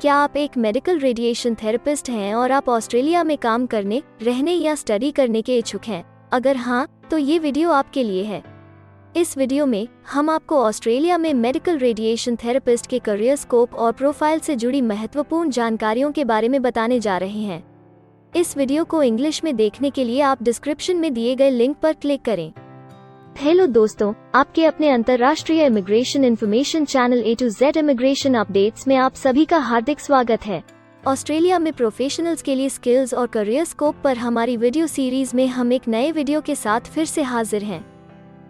क्या आप एक मेडिकल रेडिएशन थेरेपिस्ट हैं और आप ऑस्ट्रेलिया में काम करने, रहने या स्टडी करने के इच्छुक हैं? अगर हाँ, तो ये वीडियो आपके लिए है। इस वीडियो में हम आपको ऑस्ट्रेलिया में मेडिकल रेडिएशन थेरेपिस्ट के करियर स्कोप और प्रोफाइल से जुड़ी महत्वपूर्ण जानकारियों के बारे में बताने जा रहे हैं। इस वीडियो को इंग्लिश में देखने के लिए आप डिस्क्रिप्शन में दिए गए लिंक पर क्लिक करें। हेलो दोस्तों, आपके अपने अंतर्राष्ट्रीय immigration information channel A to Z immigration updates में आप सभी का हार्दिक स्वागत है। ऑस्ट्रेलिया में प्रोफेशनल्स के लिए स्किल्स और करियर स्कोप पर हमारी वीडियो सीरीज में हम एक नए वीडियो के साथ फिर से हाजिर हैं।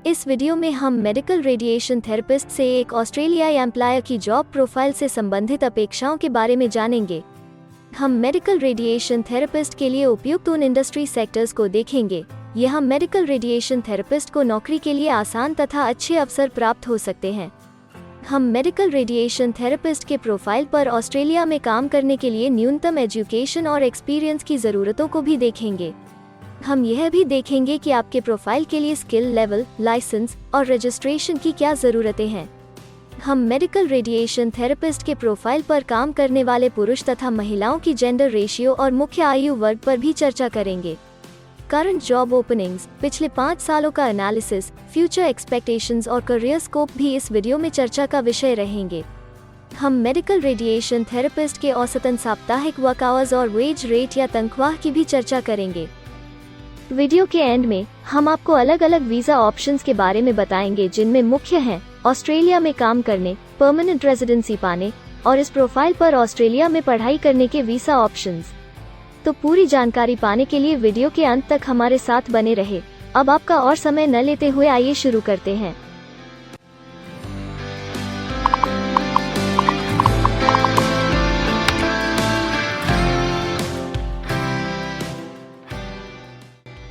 इस वीडियो में हम मेडिकल रेडिएशन थेरेपिस्ट से एक ऑस्ट्रेलियाई एम्प्लॉयर की जॉब प्रोफाइल से संबंधित अपेक्षाओं के बारे में जानेंगे। हम मेडिकल रेडिएशन थेरेपिस्ट के लिए उपयुक्त उन इंडस्ट्री सेक्टर्स को देखेंगे। यह मेडिकल रेडिएशन थेरेपिस्ट को नौकरी के लिए आसान तथा अच्छे अवसर प्राप्त हो सकते हैं। हम मेडिकल रेडिएशन थेरेपिस्ट के प्रोफाइल पर ऑस्ट्रेलिया में काम करने के लिए न्यूनतम एजुकेशन और एक्सपीरियंस की ज़रूरतों को भी देखेंगे। हम यह भी देखेंगे कि आपके प्रोफाइल के लिए स्किल लेवल, लाइसेंस और रजिस्ट्रेशन की क्या ज़रूरतें हैं। हम मेडिकल रेडिएशन थेरेपिस्ट के प्रोफाइल पर काम करने वाले पुरुष तथा महिलाओं की जेंडर रेशियो और मुख्य आयु वर्ग पर भी चर्चा करेंगे। करंट जॉब ओपनिंग्स, पिछले 5 सालों का एनालिसिस, फ्यूचर एक्सपेक्टेशंस और करियर स्कोप भी इस वीडियो में चर्चा का विषय रहेंगे। हम मेडिकल रेडिएशन थेरेपिस्ट के औसतन साप्ताहिक वर्क आवर्स और वेज रेट या तनख्वाह की भी चर्चा करेंगे। वीडियो के एंड में हम आपको अलग अलग वीजा ऑप्शंस के बारे में बताएंगे, जिनमें मुख्य हैं ऑस्ट्रेलिया में काम करने, परमानेंट रेजिडेंसी पाने और इस प्रोफाइल पर ऑस्ट्रेलिया में पढ़ाई करने के वीजा ऑप्शंस। तो पूरी जानकारी पाने के लिए वीडियो के अंत तक हमारे साथ बने रहे। अब आपका और समय न लेते हुए आइए शुरू करते हैं।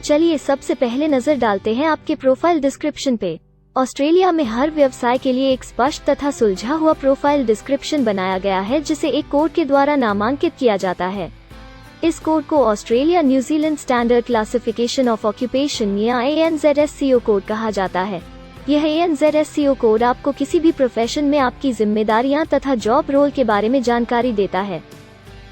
चलिए सबसे पहले नजर डालते हैं आपके प्रोफाइल डिस्क्रिप्शन पे। ऑस्ट्रेलिया में हर व्यवसाय के लिए एक स्पष्ट तथा सुलझा हुआ प्रोफाइल डिस्क्रिप्शन बनाया गया है, जिसे एक कोड के द्वारा नामांकित किया जाता है। इस कोड को Australia New Zealand standard classification of occupation या ANZSCO कोड कहा जाता है। यह ANZSCO कोड आपको किसी भी प्रोफेशन में आपकी जिम्मेदारियां तथा जॉब रोल के बारे में जानकारी देता है।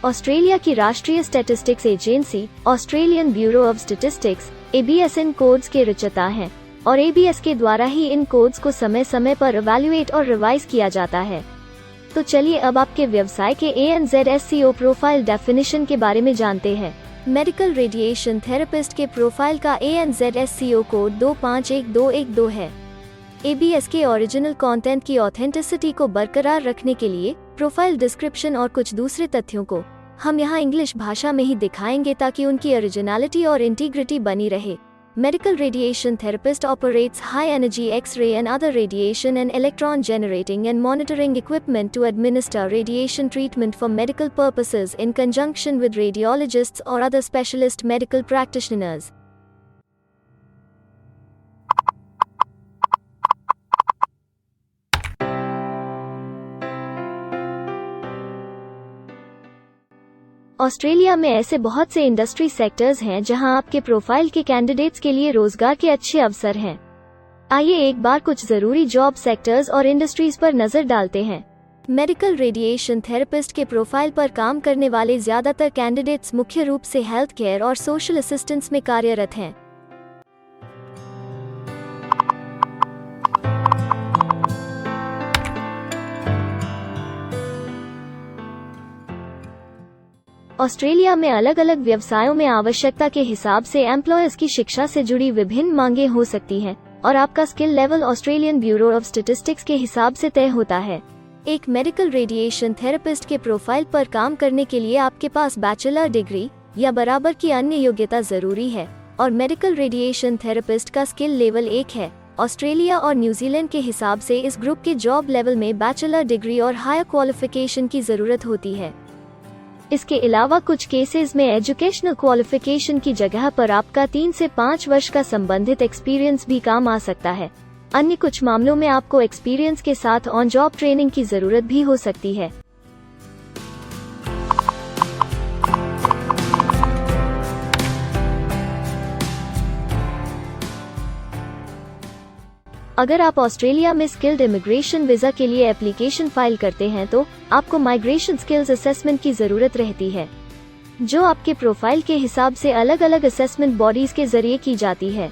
ऑस्ट्रेलिया की राष्ट्रीय statistics agency, Australian bureau of statistics, ABS in codes के रचयिता हैं और ABS के द्वारा ही इन कोड्स को समय समय पर इवैल्यूएट और रिवाइज किया जाता है। तो चलिए अब आपके व्यवसाय के ANZSCO प्रोफाइल डेफिनेशन के बारे में जानते हैं। मेडिकल रेडिएशन थेरेपिस्ट के प्रोफाइल का ANZSCO कोड 251212 है। ABS के ओरिजिनल कंटेंट की ऑथेंटिसिटी को बरकरार रखने के लिए प्रोफाइल डिस्क्रिप्शन और कुछ दूसरे तथ्यों को हम यहाँ इंग्लिश भाषा में ही दिखाएंगे, ताकि उनकी ओरिजिनलिटी और इंटीग्रिटी बनी रहे। Medical radiation therapist operates high-energy X-ray and other radiation and electron generating and monitoring equipment to administer radiation treatment for medical purposes in conjunction with radiologists or other specialist medical practitioners. Australia में ऐसे बहुत से industry sectors हैं जहां आपके profile के candidates के लिए रोजगार के अच्छे अवसर हैं। आइए एक बार कुछ जरूरी जॉब सेक्टर्स और इंडस्ट्रीज पर नजर डालते हैं। मेडिकल रेडिएशन थेरेपिस्ट के प्रोफाइल पर काम करने वाले ज्यादातर कैंडिडेट्स मुख्य रूप से हेल्थ केयर और सोशल असिस्टेंस में कार्यरत हैं। ऑस्ट्रेलिया में अलग अलग व्यवसायों में आवश्यकता के हिसाब से एम्प्लॉयर्स की शिक्षा से जुड़ी विभिन्न मांगें हो सकती हैं और आपका skill level Australian bureau of statistics के हिसाब से तय होता है। एक मेडिकल रेडिएशन थेरेपिस्ट के प्रोफाइल पर काम करने के लिए आपके पास बैचलर डिग्री या बराबर की अन्य योग्यता जरूरी है और मेडिकल रेडिएशन थेरेपिस्ट का स्किल लेवल 1 है। ऑस्ट्रेलिया और न्यूजीलैंड के हिसाब से इस ग्रुप के जॉब लेवल में बैचलर डिग्री और हायर क्वालिफिकेशन की जरूरत होती है। इसके अलावा कुछ केसेस में एजुकेशनल क्वालिफिकेशन की जगह पर आपका 3 से 5 वर्ष का संबंधित एक्सपीरियंस भी काम आ सकता है। अन्य कुछ मामलों में आपको एक्सपीरियंस के साथ ऑन जॉब ट्रेनिंग की जरूरत भी हो सकती है। अगर आप ऑस्ट्रेलिया में स्किल्ड इमिग्रेशन वीजा के लिए एप्लीकेशन फाइल करते हैं तो आपको माइग्रेशन स्किल्स असेसमेंट की जरूरत रहती है, जो आपके प्रोफाइल के हिसाब से अलग अलग असेसमेंट बॉडीज के जरिए की जाती है।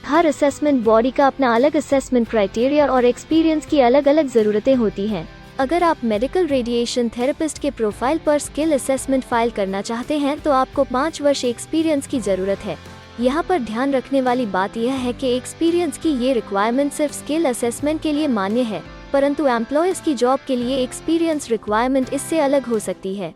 हर असेसमेंट बॉडी का अपना अलग असेसमेंट क्राइटेरिया और एक्सपीरियंस की अलग अलग जरूरतें होती हैं। अगर आप मेडिकल रेडिएशन थेरेपिस्ट के प्रोफाइल पर स्किल असेसमेंट फाइल करना चाहते हैं तो आपको 5 वर्ष एक्सपीरियंस की जरूरत है। यहाँ पर ध्यान रखने वाली बात यह है कि एक्सपीरियंस की ये रिक्वायरमेंट सिर्फ स्किल असेसमेंट के लिए मान्य है, परंतु एम्प्लॉयर्स की जॉब के लिए एक्सपीरियंस रिक्वायरमेंट इससे अलग हो सकती है।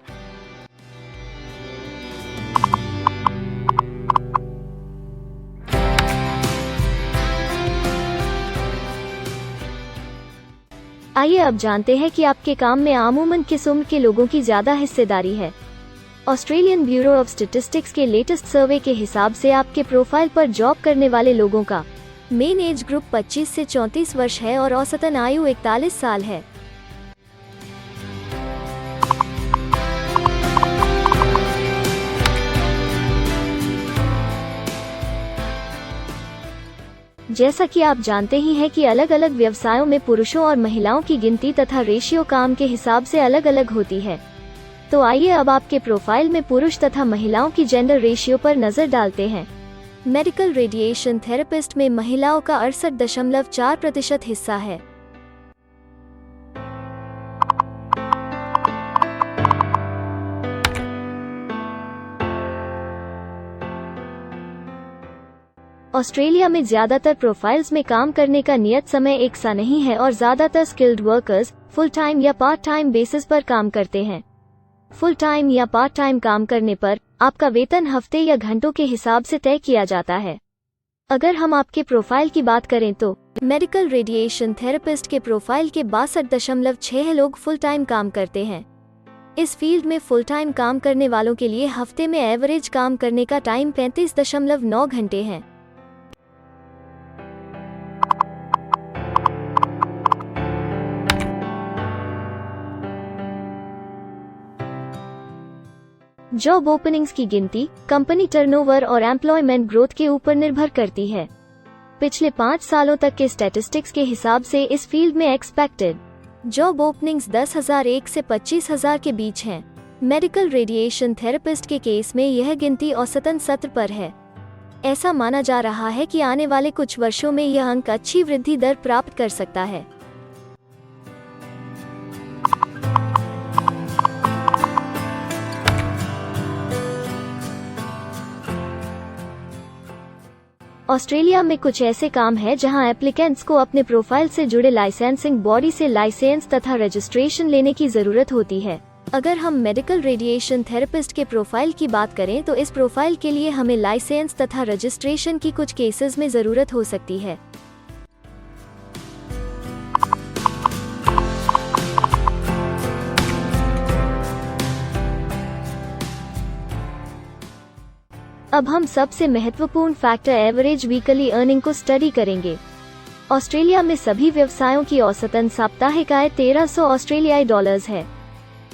आइए अब जानते हैं कि आपके काम में आमूमन किस उम्र के लोगों की ज्यादा हिस्सेदारी है। ऑस्ट्रेलियन ब्यूरो ऑफ स्टैटिस्टिक्स के लेटेस्ट सर्वे के हिसाब से आपके प्रोफाइल पर जॉब करने वाले लोगों का मेन एज ग्रुप 25 से 34 वर्ष है और औसतन आयु 41 साल है। जैसा कि आप जानते ही हैं कि अलग अलग व्यवसायों में पुरुषों और महिलाओं की गिनती तथा रेशियो काम के हिसाब से अलग अलग होती है। तो आइए अब आपके प्रोफाइल में पुरुष तथा महिलाओं की जेंडर रेशियो पर नजर डालते हैं। मेडिकल रेडिएशन थेरेपिस्ट में महिलाओं का 68.4% हिस्सा है। ऑस्ट्रेलिया में ज्यादातर प्रोफाइल्स में काम करने का नियत समय एक सा नहीं है और ज्यादातर स्किल्ड वर्कर्स फुल टाइम या पार्ट टाइम बेसिस पर काम करते हैं। फुल टाइम या पार्ट टाइम काम करने पर आपका वेतन हफ्ते या घंटों के हिसाब से तय किया जाता है। अगर हम आपके प्रोफाइल की बात करें तो मेडिकल रेडिएशन थेरेपिस्ट के प्रोफाइल के 62.6 लोग फुल टाइम काम करते हैं। इस फील्ड में फुल टाइम काम करने वालों के लिए हफ्ते में एवरेज काम करने का टाइम 35.9 घंटे है। जॉब ओपनिंग्स की गिनती कंपनी टर्नओवर और एम्प्लॉयमेंट ग्रोथ के ऊपर निर्भर करती है। पिछले 5 सालों तक के स्टैटिस्टिक्स के हिसाब से इस फील्ड में एक्सपेक्टेड जॉब ओपनिंग्स 10,001 से 25,000 के बीच हैं। मेडिकल रेडिएशन थेरेपिस्ट के केस में यह गिनती औसतन 17 पर है। ऐसा माना जा रहा है कि आने वाले कुछ वर्षों में यह अंक अच्छी वृद्धि दर प्राप्त कर सकता है। ऑस्ट्रेलिया में कुछ ऐसे काम हैं जहां एप्लीकेंट्स को अपने प्रोफाइल से जुड़े लाइसेंसिंग बॉडी से लाइसेंस तथा रजिस्ट्रेशन लेने की जरूरत होती है। अगर हम मेडिकल रेडिएशन थेरेपिस्ट के प्रोफाइल की बात करें तो इस प्रोफाइल के लिए हमें लाइसेंस तथा रजिस्ट्रेशन की कुछ केसेस में जरूरत हो सकती है। अब हम सबसे महत्वपूर्ण फैक्टर एवरेज वीकली अर्निंग को स्टडी करेंगे। ऑस्ट्रेलिया में सभी व्यवसायों की औसतन साप्ताहिक आय 1300 ऑस्ट्रेलियाई डॉलर्स है।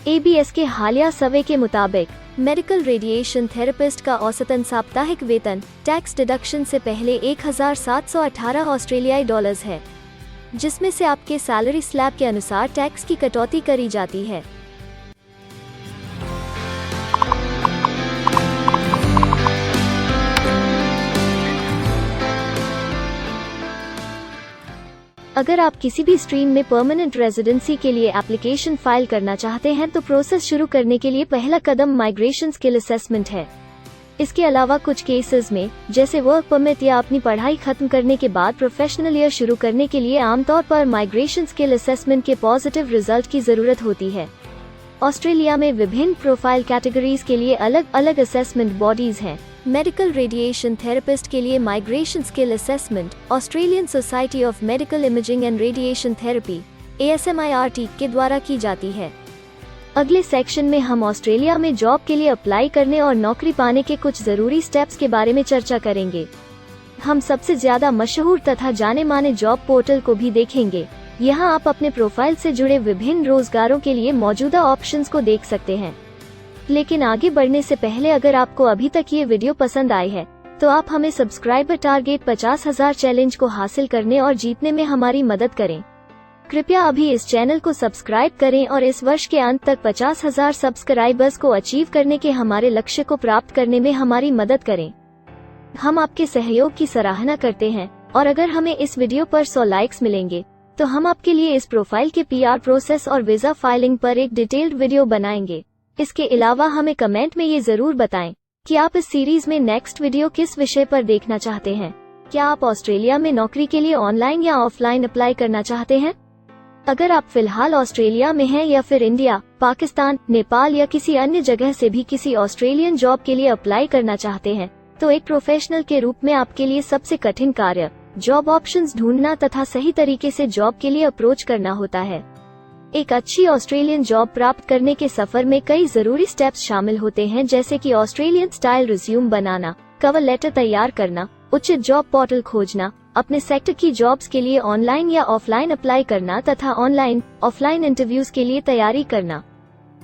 ABS के हालिया सर्वे के मुताबिक मेडिकल रेडिएशन थेरेपिस्ट का औसतन साप्ताहिक वेतन टैक्स डिडक्शन से पहले 1718 ऑस्ट्रेलियाई डॉलर्स है, जिसमें से आपके सैलरी स्लैब के अनुसार टैक्स की कटौती करी जाती है। अगर आप किसी भी स्ट्रीम में परमानेंट रेजिडेंसी के लिए एप्लीकेशन फाइल करना चाहते हैं तो प्रोसेस शुरू करने के लिए पहला कदम माइग्रेशन स्किल असेसमेंट है। इसके अलावा कुछ केसेस में जैसे वर्क परमिट या अपनी पढ़ाई खत्म करने के बाद प्रोफेशनल ईयर शुरू करने के लिए आमतौर पर माइग्रेशन स्किल असेसमेंट के पॉजिटिव रिजल्ट की जरूरत होती है। ऑस्ट्रेलिया में विभिन्न प्रोफाइल कैटेगरीज के लिए अलग अलग असेसमेंट बॉडीज हैं। मेडिकल रेडिएशन थेरेपिस्ट के लिए migration skill assessment Australian society of medical imaging and radiation therapy ASMIRT के द्वारा की जाती है। अगले सेक्शन में हम ऑस्ट्रेलिया में जॉब के लिए अप्लाई करने और नौकरी पाने के कुछ जरूरी स्टेप्स के बारे में चर्चा करेंगे। हम सबसे ज्यादा मशहूर तथा जाने माने जॉब पोर्टल को भी देखेंगे। यहाँ आप अपने प्रोफाइल से जुड़े विभिन्न रोजगारों के लिए मौजूदा ऑप्शंस को देख सकते हैं। लेकिन आगे बढ़ने से पहले अगर आपको अभी तक ये वीडियो पसंद आई है तो आप हमें सब्सक्राइबर टारगेट 50,000 चैलेंज को हासिल करने और जीतने में हमारी मदद करें। कृपया अभी इस चैनल को सब्सक्राइब करें और इस वर्ष के अंत तक 50,000 सब्सक्राइबर्स को अचीव करने के हमारे लक्ष्य को प्राप्त करने में हमारी मदद करें। हम आपके सहयोग की सराहना करते हैं और अगर हमें इस वीडियो पर 100 लाइक्स मिलेंगे तो हम आपके लिए इस प्रोफाइल के PR प्रोसेस और वीजा फाइलिंग पर एक डिटेल्ड वीडियो बनाएंगे। इसके अलावा हमें कमेंट में ये जरूर बताएं कि आप इस सीरीज में नेक्स्ट वीडियो किस विषय पर देखना चाहते हैं। क्या आप ऑस्ट्रेलिया में नौकरी के लिए ऑनलाइन या ऑफलाइन अप्लाई करना चाहते हैं? अगर आप फिलहाल ऑस्ट्रेलिया में हैं या फिर इंडिया, पाकिस्तान, नेपाल या किसी अन्य जगह से भी किसी ऑस्ट्रेलियन जॉब के लिए अप्लाई करना चाहते हैं, तो एक प्रोफेशनल के रूप में आपके लिए सबसे कठिन कार्य जॉब ऑप्शंस ढूंढना तथा सही तरीके से जॉब के लिए अप्रोच करना होता है। एक अच्छी ऑस्ट्रेलियन जॉब प्राप्त करने के सफर में कई जरूरी स्टेप्स शामिल होते हैं, जैसे कि ऑस्ट्रेलियन स्टाइल रिज्यूम बनाना, कवर लेटर तैयार करना, उचित जॉब पोर्टल खोजना, अपने सेक्टर की जॉब्स के लिए ऑनलाइन या ऑफलाइन अप्लाई करना तथा ऑनलाइन ऑफलाइन इंटरव्यूज के लिए तैयारी करना।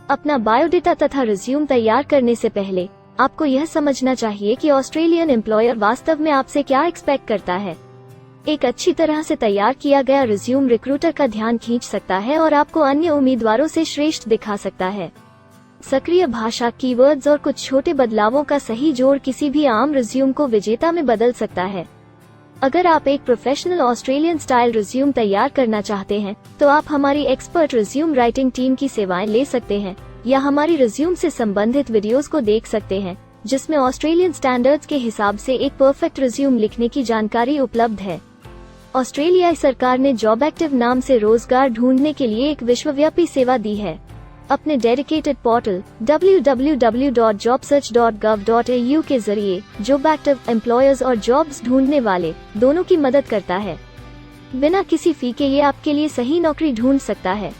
अपना बायोडेटा तथा रिज्यूम तैयार करने से पहले आपको यह समझना चाहिए कि ऑस्ट्रेलियन एम्प्लॉयर वास्तव में आपसे क्या एक्सपेक्ट करता है। एक अच्छी तरह से तैयार किया गया रिज्यूम रिक्रूटर का ध्यान खींच सकता है और आपको अन्य उम्मीदवारों से श्रेष्ठ दिखा सकता है। सक्रिय भाषा, कीवर्ड्स और कुछ छोटे बदलावों का सही जोड़ किसी भी आम रिज्यूम को विजेता में बदल सकता है। अगर आप एक प्रोफेशनल ऑस्ट्रेलियन स्टाइल रिज्यूम तैयार करना चाहते हैं, तो आप हमारी एक्सपर्ट रिज्यूम राइटिंग टीम की सेवाएं ले सकते हैं या हमारी रिज्यूम से संबंधित वीडियोस को देख सकते हैं, जिसमें ऑस्ट्रेलियन स्टैंडर्ड्स के हिसाब से एक परफेक्ट रिज्यूम लिखने की जानकारी उपलब्ध है। ऑस्ट्रेलियाई सरकार ने जॉब एक्टिव नाम से रोजगार ढूंढने के लिए एक विश्वव्यापी सेवा दी है। अपने डेडिकेटेड पोर्टल www.jobsearch.gov.au के जरिए जॉब एक्टिव एम्प्लॉयर्स और जॉब्स ढूंढने वाले दोनों की मदद करता है। बिना किसी फी के ये आपके लिए सही नौकरी ढूंढ सकता है।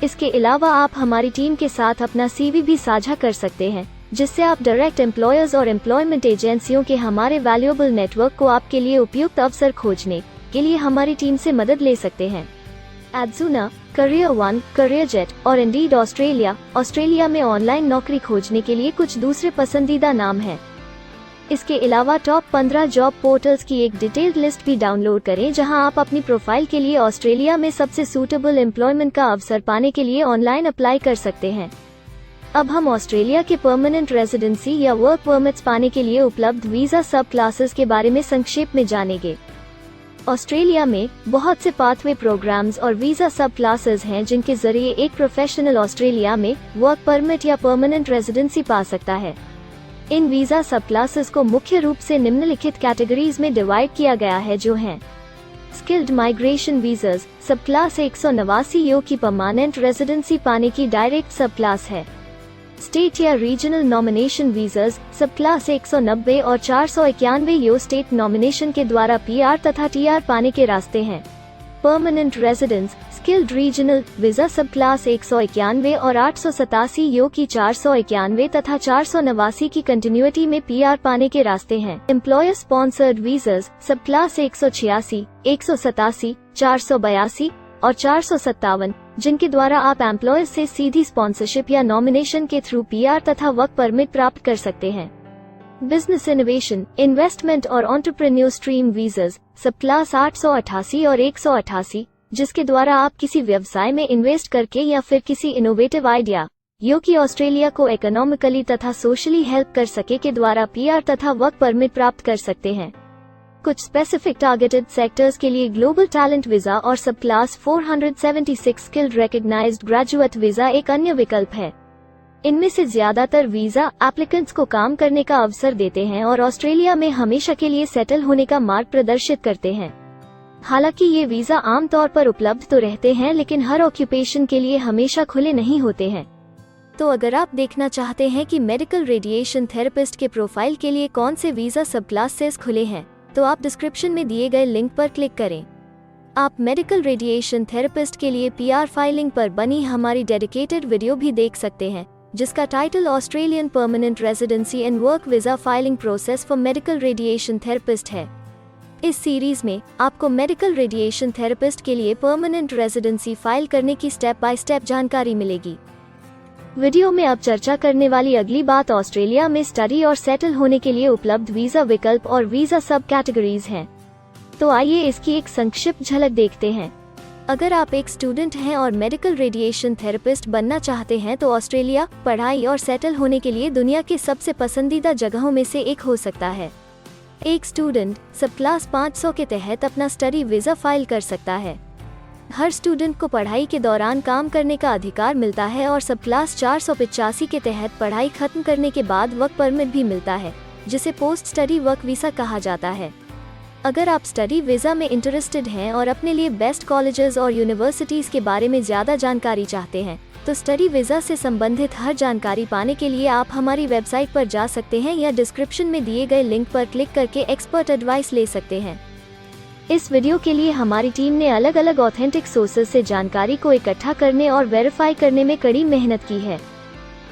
इसके अलावा आप हमारी टीम के साथ अपना CV भी साझा कर सकते हैं, जिससे आप डायरेक्ट एम्प्लॉयर्स और एम्प्लॉयमेंट एजेंसियों के हमारे वैल्यूएबल नेटवर्क को आपके लिए उपयुक्त अवसर खोजने के लिए हमारी टीम से मदद ले सकते हैं। एडजुना, करियर वन, करियरजेट और इंडीड ऑस्ट्रेलिया में ऑनलाइन नौकरी खोजने के लिए कुछ दूसरे पसंदीदा नाम हैं। इसके अलावा टॉप 15 जॉब पोर्टल्स की एक डिटेल्ड लिस्ट भी डाउनलोड करें, जहां आप अपनी प्रोफाइल के लिए ऑस्ट्रेलिया में सबसे सूटेबल एम्प्लॉयमेंट का अवसर पाने के लिए ऑनलाइन अप्लाई कर सकते हैं। अब हम ऑस्ट्रेलिया के परमानेंट रेजिडेंसी या वर्क परमिट्स पाने के लिए उपलब्ध वीजा सब क्लासेस के बारे में संक्षेप में जानेंगे। ऑस्ट्रेलिया में बहुत से पाथवे प्रोग्राम्स और वीजा सब क्लासेस हैं, जिनके जरिए एक प्रोफेशनल ऑस्ट्रेलिया में वर्क परमिट या परमानेंट रेजिडेंसी पा सकता है। इन वीजा सब क्लासेस को मुख्य रूप से निम्नलिखित कैटेगरीज में डिवाइड किया गया है, जो हैं स्किल्ड माइग्रेशन वीजास सब क्लास 189 यो की परमानेंट रेजिडेंसी पाने की डायरेक्ट सब क्लास है। स्टेट या रीजनल नॉमिनेशन वीजास सब क्लास 190 और 491 यो स्टेट नॉमिनेशन के द्वारा PR तथा TR पाने के रास्ते हैं। Permanent residence skilled regional visa सब क्लास 191 और 887 यो की 491 तथा 489 की कंटिन्यूटी में PR पाने के रास्ते हैं। एम्प्लॉयर स्पॉन्सर्ड वीजास सब क्लास 186, 187, 482 और 457, जिनके द्वारा आप एम्प्लॉयर से सीधी स्पॉन्सरशिप या नॉमिनेशन के थ्रू PR तथा वर्क परमिट प्राप्त कर सकते हैं। बिजनेस इनोवेशन, इन्वेस्टमेंट और एंटरप्रेन्योर स्ट्रीम वीजास सब क्लास 888 और 188, जिसके द्वारा आप किसी व्यवसाय में इन्वेस्ट करके या फिर किसी इनोवेटिव आइडिया यो कि ऑस्ट्रेलिया को इकोनॉमिकली तथा सोशली हेल्प कर सके के द्वारा PR तथा वर्क परमिट प्राप्त कर सकते हैं। कुछ स्पेसिफिक टारगेटेड सेक्टर्स के लिए ग्लोबल टैलेंट वीजा और subclass 476 skilled recognised graduate visa एक अन्य विकल्प है। इनमें से ज्यादातर वीजा एप्लीकेंट्स को काम करने का अवसर देते हैं और ऑस्ट्रेलिया में हमेशा के लिए सेटल होने का मार्ग प्रदर्शित करते हैं। हालांकि ये वीजा आमतौर पर उपलब्ध तो रहते हैं, लेकिन हर ऑक्यूपेशन के लिए हमेशा खुले नहीं होते हैं। तो अगर आप देखना चाहते हैं कि मेडिकल रेडिएशन थेरेपिस्ट के प्रोफाइल के लिए कौन से वीजा सब क्लासेस खुले हैं, तो आप डिस्क्रिप्शन में दिए गए लिंक पर क्लिक करें। आप मेडिकल रेडिएशन थेरेपिस्ट के लिए PR फाइलिंग पर बनी हमारी डेडिकेटेड वीडियो भी देख सकते हैं, जिसका title Australian permanent residency and work visa filing process for medical radiation therapist है। इस सीरीज में आपको मेडिकल रेडिएशन थेरेपिस्ट के लिए परमानेंट रेजिडेंसी फाइल करने की स्टेप बाय स्टेप जानकारी मिलेगी। वीडियो में अब चर्चा करने वाली अगली बात ऑस्ट्रेलिया में स्टडी और सेटल होने के लिए उपलब्ध वीजा विकल्प और वीजा सब कैटेगरीज हैं। तो आइए इसकी एक संक्षिप्त झलक देखते हैं। अगर आप एक स्टूडेंट हैं और मेडिकल रेडिएशन थेरेपिस्ट बनना चाहते हैं तो ऑस्ट्रेलिया पढ़ाई और सेटल होने के लिए दुनिया के सबसे पसंदीदा जगहों में से एक हो सकता है। एक स्टूडेंट सब क्लास 500 के तहत अपना स्टडी वीजा फाइल कर सकता है। हर स्टूडेंट को पढ़ाई के दौरान काम करने का अधिकार मिलता है और सब क्लास 485 के तहत पढ़ाई खत्म करने के बाद वर्क परमिट भी मिलता है, जिसे पोस्ट स्टडी वर्क वीसा कहा जाता है। अगर आप स्टडी वीजा में इंटरेस्टेड हैं और अपने लिए बेस्ट कॉलेजेस और यूनिवर्सिटीज के बारे में ज़्यादा जानकारी चाहते हैं, तो स्टडी वीजा से संबंधित हर जानकारी पाने के लिए आप हमारी वेबसाइट पर जा सकते हैं या डिस्क्रिप्शन में दिए गए लिंक पर क्लिक करके एक्सपर्ट एडवाइस ले सकते हैं। इस वीडियो के लिए हमारी टीम ने अलग अलग ऑथेंटिक सोर्सेज से जानकारी को इकट्ठा करने और वेरीफाई करने में कड़ी मेहनत की है।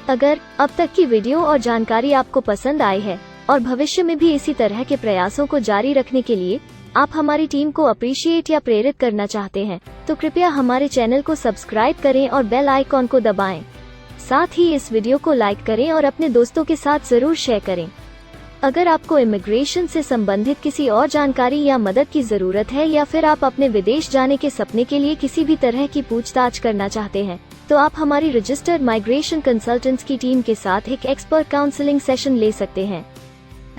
अगर अब तक की वीडियो और जानकारी आपको पसंद आई है और भविष्य में भी इसी तरह के प्रयासों को जारी रखने के लिए आप हमारी टीम को अप्रिशिएट या प्रेरित करना चाहते हैं, तो कृपया हमारे चैनल को सब्सक्राइब करें और बेल आइकॉन को दबाएं। साथ ही इस वीडियो को लाइक करें और अपने दोस्तों के साथ जरूर शेयर करें। अगर आपको इमिग्रेशन से संबंधित किसी और जानकारी या मदद की जरूरत है या फिर आप अपने विदेश जाने के सपने के लिए किसी भी तरह की पूछताछ करना चाहते हैं, तो आप हमारी रजिस्टर्ड माइग्रेशन कंसल्टेंट्स की टीम के साथ एक एक्सपर्ट काउंसलिंग सेशन ले सकते हैं।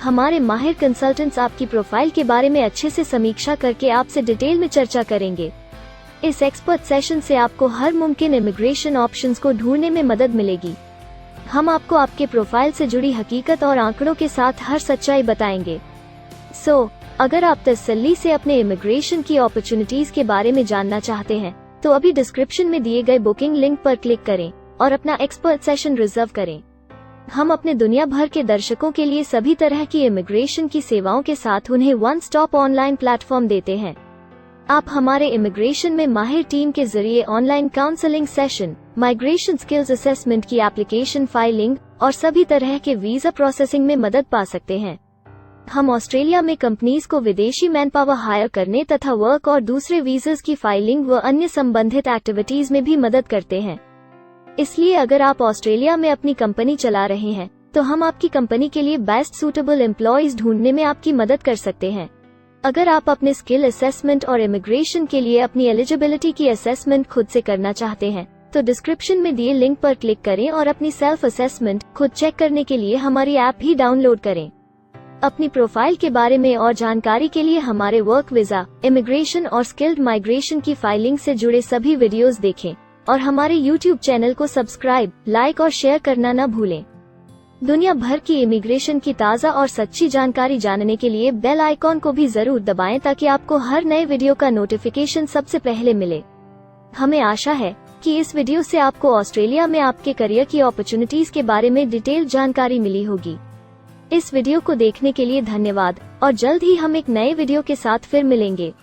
हमारे माहिर कंसल्टेंट्स आपकी प्रोफाइल के बारे में अच्छे से समीक्षा करके आपसे डिटेल में चर्चा करेंगे। इस एक्सपर्ट सेशन से आपको हर मुमकिन इमिग्रेशन ऑप्शंस को ढूंढने में मदद मिलेगी। हम आपको आपके प्रोफाइल से जुड़ी हकीकत और आंकड़ों के साथ हर सच्चाई बताएंगे। अगर आप तसल्ली से अपने इमिग्रेशन की अपॉर्चुनिटीज के बारे में जानना चाहते हैं, तो अभी डिस्क्रिप्शन में दिए गए बुकिंग लिंक पर क्लिक करें और अपना एक्सपर्ट सेशन रिजर्व करें। हम अपने दुनिया भर के दर्शकों के लिए सभी तरह की इमिग्रेशन की सेवाओं के साथ उन्हें वन स्टॉप ऑनलाइन प्लेटफॉर्म देते हैं। आप हमारे इमिग्रेशन में माहिर टीम के जरिए online counselling session, migration skills assessment की एप्लीकेशन फाइलिंग और सभी तरह के वीजा प्रोसेसिंग में मदद पा सकते हैं। हम ऑस्ट्रेलिया में कंपनीज को विदेशी मैन पावर हायर करने तथा वर्क और दूसरे वीजास की फाइलिंग व अन्य संबंधित एक्टिविटीज में भी मदद करते हैं। इसलिए अगर आप ऑस्ट्रेलिया में अपनी कंपनी चला रहे हैं, तो हम आपकी कंपनी के लिए बेस्ट सूटेबल एम्प्लॉयज ढूंढने में आपकी मदद कर सकते हैं। अगर आप अपने स्किल असेसमेंट और इमिग्रेशन के लिए अपनी एलिजिबिलिटी की असेसमेंट खुद से करना चाहते हैं, तो डिस्क्रिप्शन में दिए लिंक पर क्लिक करें और अपनी सेल्फ असेसमेंट खुद चेक करने के लिए हमारी ऐप भी डाउनलोड करें। अपनी प्रोफाइल के बारे में और जानकारी के लिए हमारे वर्क वीजा, इमिग्रेशन और स्किल्ड माइग्रेशन की फाइलिंग से जुड़े सभी वीडियोस देखें और हमारे YouTube चैनल को सब्सक्राइब, लाइक और शेयर करना न भूलें। दुनिया भर की इमिग्रेशन की ताज़ा और सच्ची जानकारी जानने के लिए बेल आइकॉन को भी जरूर दबाएं ताकि आपको हर नए वीडियो का नोटिफिकेशन सबसे पहले मिले। हमें आशा है कि इस वीडियो से आपको ऑस्ट्रेलिया में आपके करियर की अपॉर्चुनिटीज के बारे में डिटेल जानकारी मिली होगी। इस वीडियो को देखने के लिए धन्यवाद और जल्द ही हम एक नए वीडियो के साथ फिर मिलेंगे।